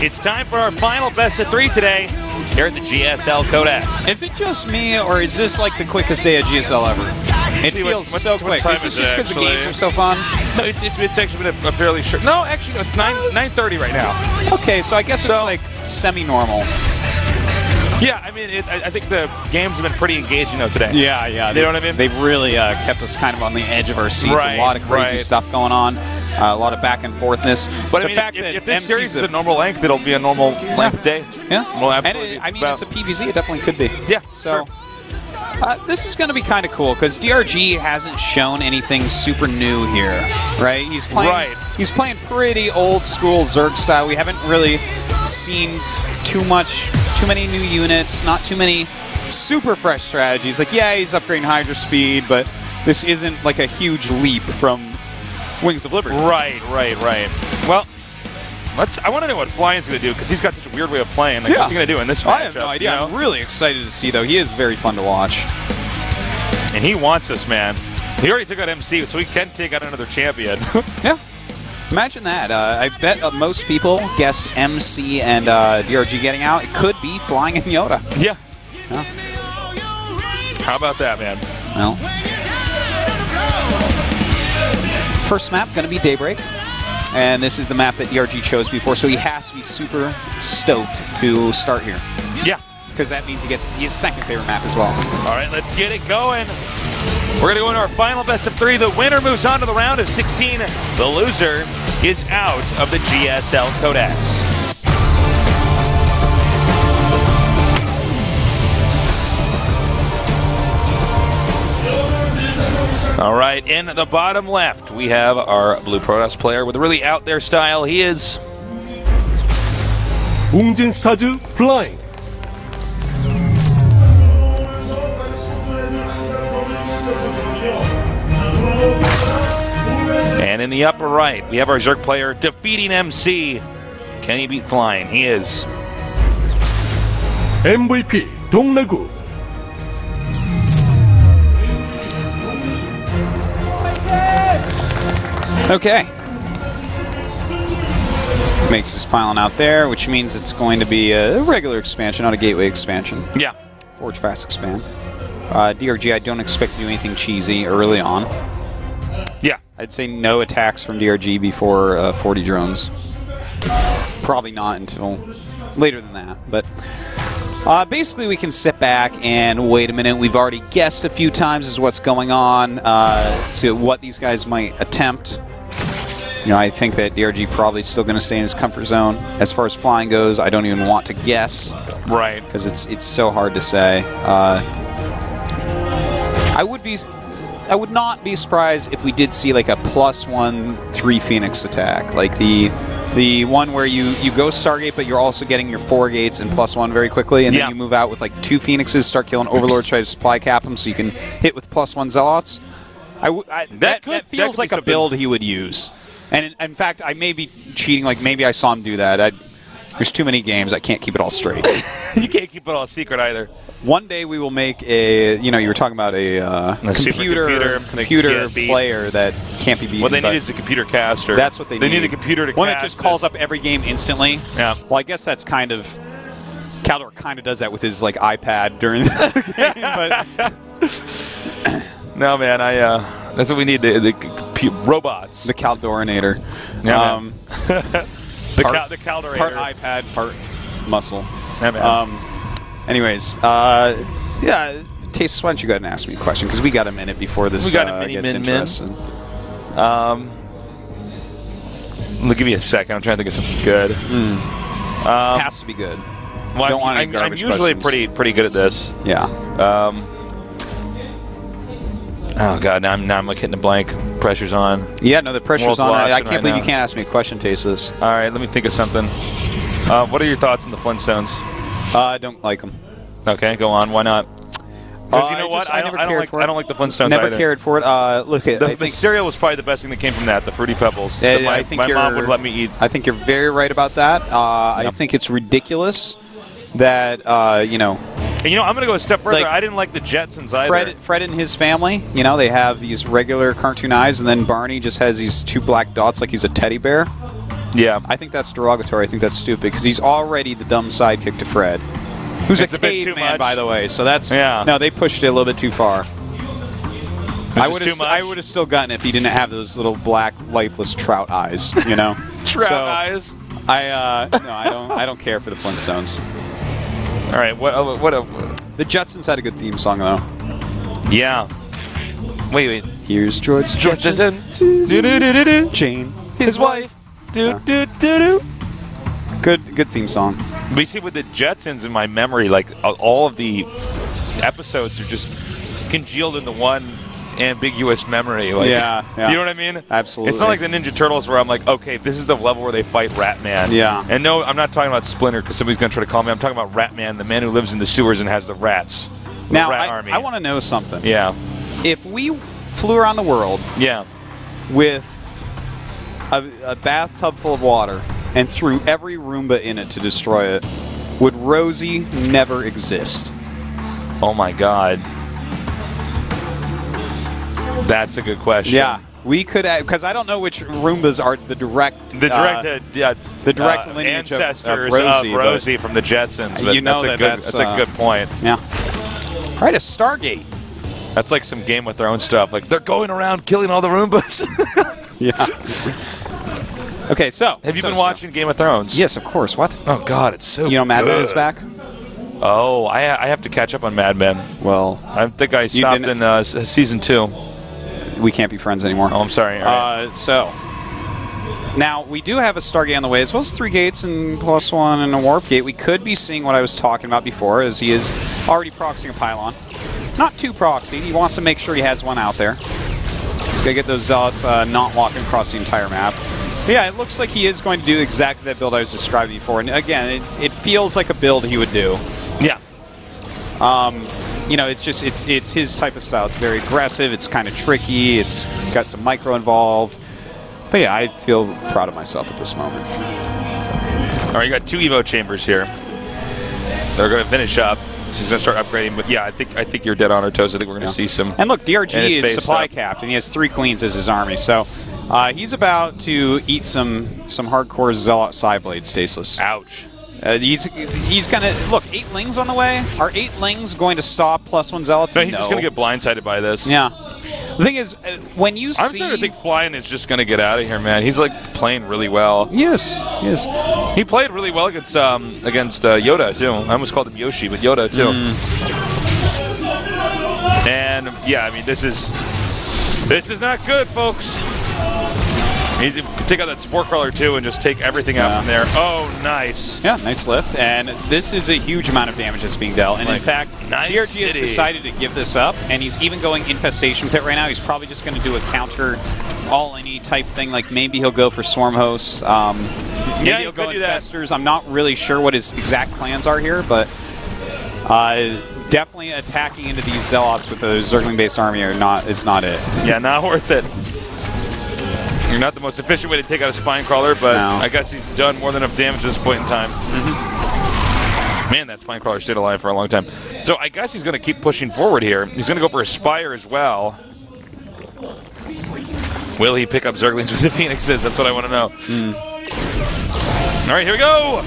It's time for our final best of 3 today here at the GSL Code S. Is it just me, or is this like the quickest day of GSL ever? It feels so quick. Is this just because the games are so fun? No, it's actually been a fairly short. No, actually, no, it's 9:30 right now. Okay, so I guess it's like semi-normal. Yeah, I mean, I think the games have been pretty engaging though today. Yeah, yeah. You know what I mean? They've really kept us kind of on the edge of our seats. Right, a lot of crazy stuff going on. A lot of back and forthness. But I mean, if this series is a normal length, it'll be a normal length day. Yeah. Well, and I mean, it's a PVZ. It definitely could be. Yeah. So. This is going to be kind of cool because DRG hasn't shown anything super new here, right? He's playing pretty old school Zerg style. We haven't really seen too many new units, not too many super fresh strategies. Like, yeah, he's upgrading Hydra speed, but this isn't like a huge leap from Wings of Liberty. Right. Well, I want to know what Flying's going to do because he's got such a weird way of playing. Like, what's he going to do in this matchup? I have no idea. You know? I'm really excited to see, though. He is very fun to watch. And he wants us, man. He already took out MC, so he can take out another champion. Yeah. Imagine that. I bet most people guessed MC and DRG getting out. It could be Flying and Yoda. Yeah. How about that, man? Well, first map going to be Daybreak. And this is the map that DRG chose before, so he has to be super stoked to start here. Yeah. Because that means he gets his second favorite map as well. All right, let's get it going. We're going to go into our final best of 3. The winner moves on to the round of 16. The loser is out of the GSL Code S. All right, in the bottom left, we have our Blue Protoss player with a really out there style. He is 웅진 스타즈 플라잉. And in the upper right, we have our Zerg player defeating MC. Can he beat Flying? He is MVP 동래구. Okay. Makes this piling out there, which means it's going to be a regular expansion, not a gateway expansion. Yeah. Forge fast expand. DRG, I don't expect to do anything cheesy early on. Yeah. I'd say no attacks from DRG before 40 drones. Probably not until later than that. But basically, we can sit back and wait a minute. We've already guessed a few times as what's going on, to what these guys might attempt. You know, I think that DRG probably still going to stay in his comfort zone. As far as Flying goes, I don't even want to guess. Right. Because it's so hard to say. I would not be surprised if we did see like a +1 3 Phoenix attack, like the one where you go Stargate, but you're also getting your 4 gates and +1 very quickly, and then you move out with like 2 Phoenixes, start killing Overlords, try to supply cap them so you can hit with +1 Zealots. That feels like a build he would use. And in fact, I may be cheating. Like maybe I saw him do that. There's too many games. I can't keep it all straight. You can't keep it all secret either. One day we will make a. You know, you were talking about a computer player that can't be beaten. What they need is a computer caster. That's what they need. They need a computer to one cast that just calls up every game instantly. Yeah. Well, I guess that's kind of. Caldor kind of does that with his like iPad during the game, but. No, man. That's what we need. The robots. The Caldorinator. Yeah, the Caldorator. Part iPad, part muscle. Yeah, man. Anyways, yeah, Taste, why don't you go ahead and ask me a question? Because we got a minute before this gets interesting. Let me give you a second. I'm trying to think of something good. Has to be good. Well, I'm usually pretty good at this. Yeah. Oh god, now I'm like hitting a blank. Pressure's on. Yeah, no, the pressure's on. I can't believe now. You can't ask me a question, Tasteless. All right, let me think of something. What are your thoughts on the Flintstones? I don't like them. Okay, go on. Why not? Because you know what? I don't like the Flintstones Never either. cared for it. Look at the cereal was probably the best thing that came from that. The Fruity Pebbles. I think my mom would let me eat. I think you're very right about that. I think it's ridiculous that you know. And, I'm going to go a step further. Like, I didn't like the Jetsons either. Fred and his family, they have these regular cartoon eyes, and then Barney just has these 2 black dots like he's a teddy bear. Yeah. I think that's derogatory. I think that's stupid because he's already the dumb sidekick to Fred, who's It's a a bit too caveman, much. by the way. So that's Yeah. no, they pushed it a little bit too far. I just too much? I would have still gotten it if he didn't have those little black, lifeless trout eyes. You know, Trout eyes. No, I don't care for the Flintstones. All right. The Jetsons had a good theme song though. Yeah. Wait. Here's George Jetson. Jane, His wife. Good theme song. We see with the Jetsons in my memory, like all of the episodes are just congealed into one ambiguous memory. Like, Yeah. You know what I mean? Absolutely. It's not like the Ninja Turtles where I'm like, okay, this is the level where they fight Ratman. Yeah. And no, I'm not talking about Splinter because somebody's going to try to call me. I'm talking about Ratman, the man who lives in the sewers and has the rats. The Now, rat army. I want to know something. Yeah. If we flew around the world Yeah. with a bathtub full of water and threw every Roomba in it to destroy it, would Rosie never exist? Oh my God. That's a good question. Yeah, we could, because I don't know which Roombas are the direct lineage ancestors of Rosie, from the Jetsons. But you know that's a good point. Yeah. All right, a Stargate. That's like some Game of Thrones stuff. Like they're going around killing all the Roombas. Yeah. Okay, so Have you been watching Game of Thrones? Yes, of course. What? Oh God, it's so. You know, Mad Men good. is back. Oh, I have to catch up on Mad Men. Well, I think I stopped in season 2. we can't be friends anymore. Oh, I'm sorry. All right. So, now we do have a Stargate on the way, as well as 3 gates and +1 and a warp gate. We could be seeing what I was talking about before, as he is already proxying a pylon. Not too proxied. He wants to make sure he has one out there. He's going to get those zealots not walking across the entire map. But yeah, it looks like he is going to do exactly that build I was describing before. And again, it feels like a build he would do. Yeah. You know, it's just it's his type of style. It's very aggressive. It's kind of tricky. It's got some micro involved. But yeah, I feel proud of myself at this moment. All right, you got 2 Evo chambers here. They're going to finish up. So he's going to start upgrading. But yeah, I think you're dead on our toes. I think we're going to see some. And look, DRG in his is face supply stuff. capped, and he has 3 queens as his army. So he's about to eat some hardcore zealot Psyblade stasis. Ouch. He's gonna look 8 lings on the way. Are 8 lings going to stop +1 zealots? No, he's just going to get blindsided by this. Yeah. The thing is, when you see, I'm starting to think Flying is just going to get out of here, man. He's like playing really well. Yes. He played really well against Yoda too. I almost called him Yoshi, but Yoda too. And yeah, I mean this is not good, folks. He's take out that Spore Crawler too and just take everything out from there. Oh, nice. Yeah, nice lift. And this is a huge amount of damage that's being dealt. And in fact, DRG has decided to give this up, and he's even going Infestation Pit right now. He's probably just going to do a counter all-any type thing. Like maybe he'll go for Swarm Host. Maybe he'll go Infestors. I'm not really sure what his exact plans are here, but definitely attacking into these Zealots with a Zergling-based army is not it. Yeah, not worth it. You're not the most efficient way to take out a Spine Crawler, but I guess he's done more than enough damage at this point in time. Man, that Spine Crawler stayed alive for a long time. So I guess he's going to keep pushing forward here. He's going to go for a Spire as well. Will he pick up Zerglings with the Phoenixes? That's what I want to know. All right, here we go.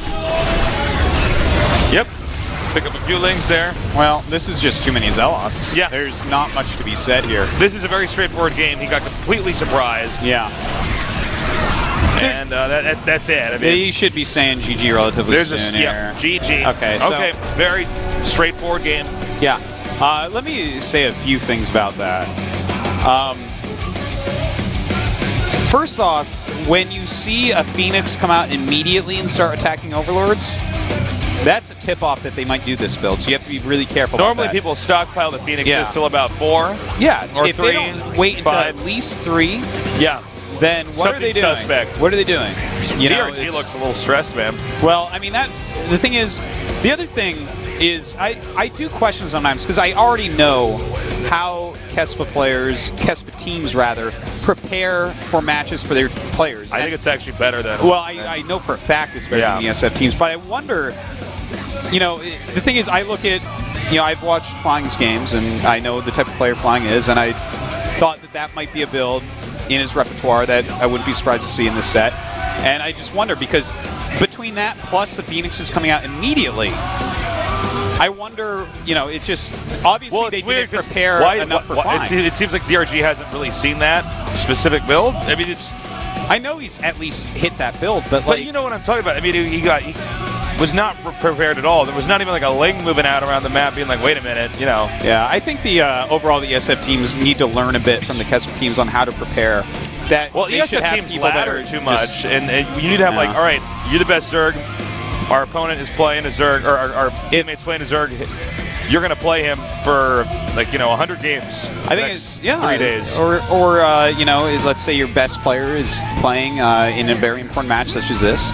Yep. Pick up a few lings there. Well, this is just too many Zealots. Yeah. There's not much to be said here. This is a very straightforward game. He got completely surprised. Yeah. And that's it. I mean, you should be saying GG relatively soon here. GG. Okay, so okay, very straightforward game. Yeah. Let me say a few things about that. First off, when you see a Phoenix come out immediately and start attacking Overlords, that's a tip-off that they might do this build, so you have to be really careful Normally about that. people stockpile the Phoenixes till about 4. Yeah, or if 3, they don't wait until 5. at least 3, yeah, then what are they doing? Suspect. What are they doing? You know, DRG looks a little stressed, man. Well, I mean, the thing is, the other thing is, I do question sometimes, because I already know how Kespa teams rather, prepare for matches for their players. I think it's actually better than... Well, I know for a fact it's better than the SF teams, but I wonder, you know, the thing is, I look at, you know, I've watched Flying's games, and I know the type of player Flying is, and I thought that might be a build in his repertoire that I wouldn't be surprised to see in this set. And I just wonder, because between that plus the Phoenixes coming out immediately, I wonder, you know, it's just, obviously they didn't prepare enough for flying. It seems like DRG hasn't really seen that specific build. I mean, I know he's at least hit that build, but you know what I'm talking about. I mean, he was not prepared at all. There was not even like a ling moving out around the map being like, wait a minute, you know. Yeah, I think the overall the SF teams need to learn a bit from the KESP teams on how to prepare. That well, the SF teams ladder too much, and you need to have like, all right, you're the best Zerg. Our opponent is playing a Zerg, or our teammate's playing a Zerg. You're going to play him for, like, you know, 100 games. I think it's 3 days. Or you know, let's say your best player is playing in a very important match such as this.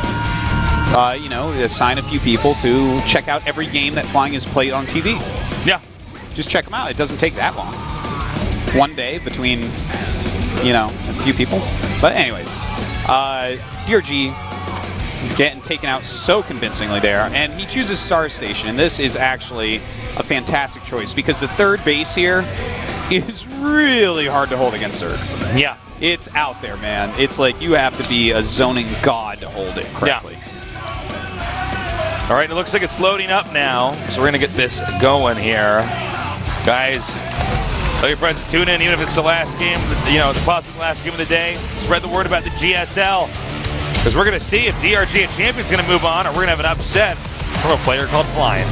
You know, assign a few people to check out every game that Flying has played on TV. Yeah. Just check them out. It doesn't take that long. One day between, you know, a few people. But anyways, DRG getting taken out so convincingly there, and he chooses Star Station, and this is actually a fantastic choice because the third base here is really hard to hold against Zerg. Yeah. It's out there, man. It's like you have to be a zoning god to hold it correctly. Yeah. All right, it looks like it's loading up now, so we're going to get this going here. Guys, tell your friends to tune in, even if it's the last game, you know, the possible last game of the day. Spread the word about the GSL. Because we're going to see if DRG and Champion's going to move on, or we're going to have an upset from a player called Flying.